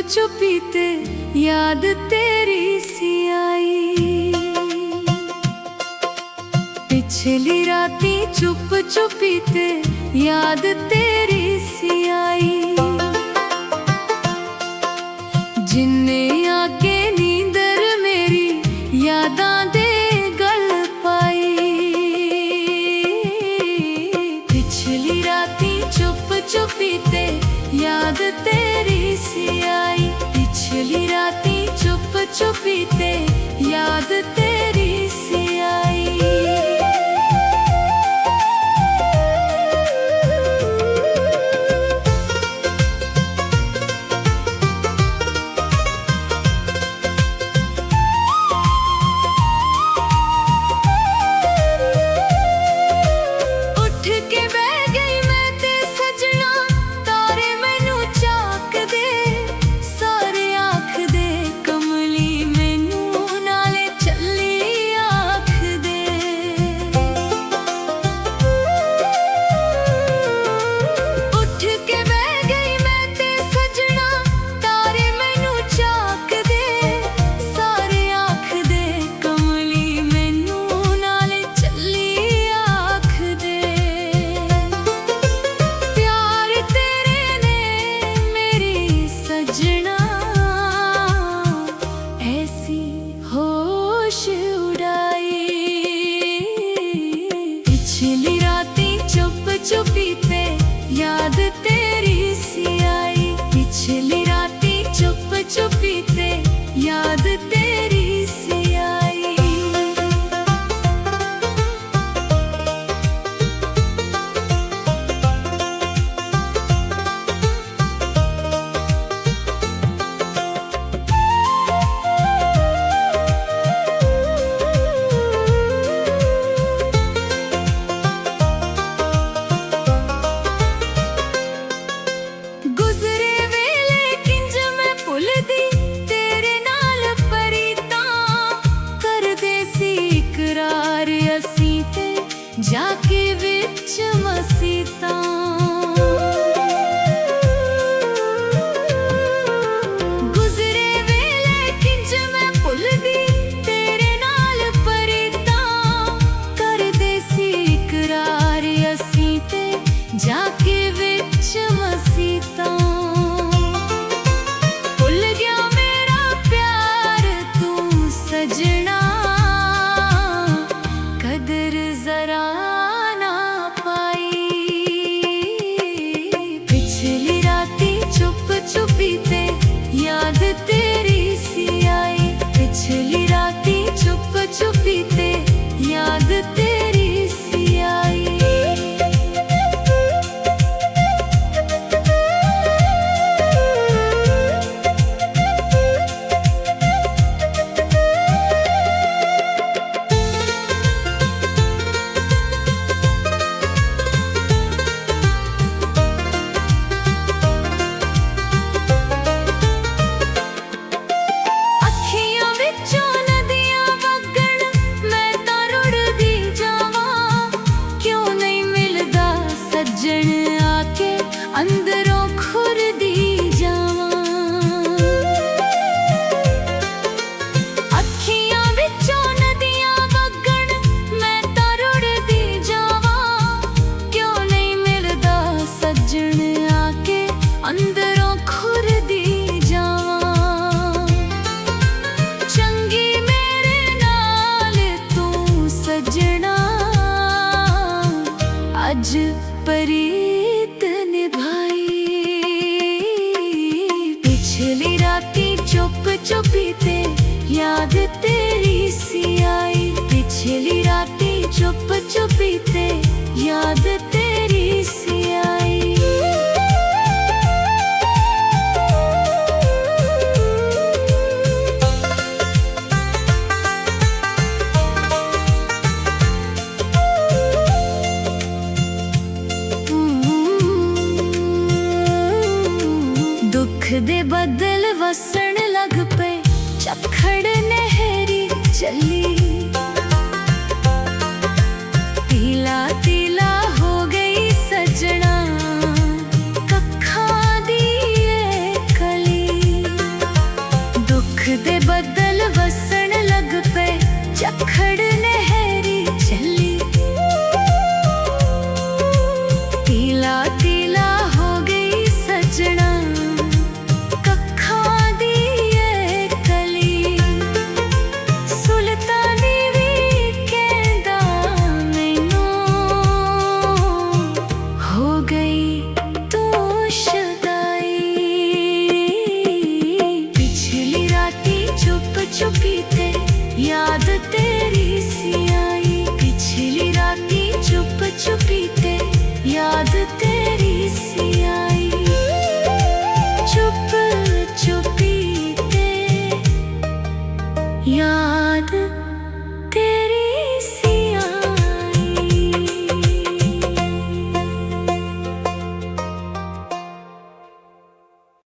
चुपी ते याद तेरी सी आई। पिछली राती चुप चुपी ते याद तेरी सी आई। जिन्ने आके नींदर मेरी यादां दे गल पाई। पिछली राती चुप चुपी ते याद तेरी सी आई। पिछली राती चुप चुपी ते याद तेरी सी आई। चुपी ते याद तेरी सी आई। पिछली राती चुप चुपी ते याद तेरी सी आई। जाके विच मसीता गुजरे वेले किंज मैं भुलदी तेरे नाल परीता। कर दे सी इकरार असी ते जाके विच मसीता। भुल गया मेरा प्यार तू सजना कदर जरा ना पाई। पिछली राती चुप चुपी ते याद तेरी सी आई। पिछली राती चुप चुपी ते याद तेरी सी आई। अंदरों खुरदी जावां अखियां विचों नदियां वगण मैं तां रुड़दी जावां। क्यों नहीं मिलदा सज्जण आके अंदरों खुरदी जावां। चंगी मेरे नाल तू सजना अज परीत निभाई। पिछली राती चुप चुपी ते याद तेरी सी आई। पिछली राती चुप चुपी ते याद तेरी सी आई। दुख दे बदल वसण लग पे झक्खड़ नहरी चली। चुप चुपीते याद तेरी सी आई। पिछली राती चुप चुपीते याद तेरी सी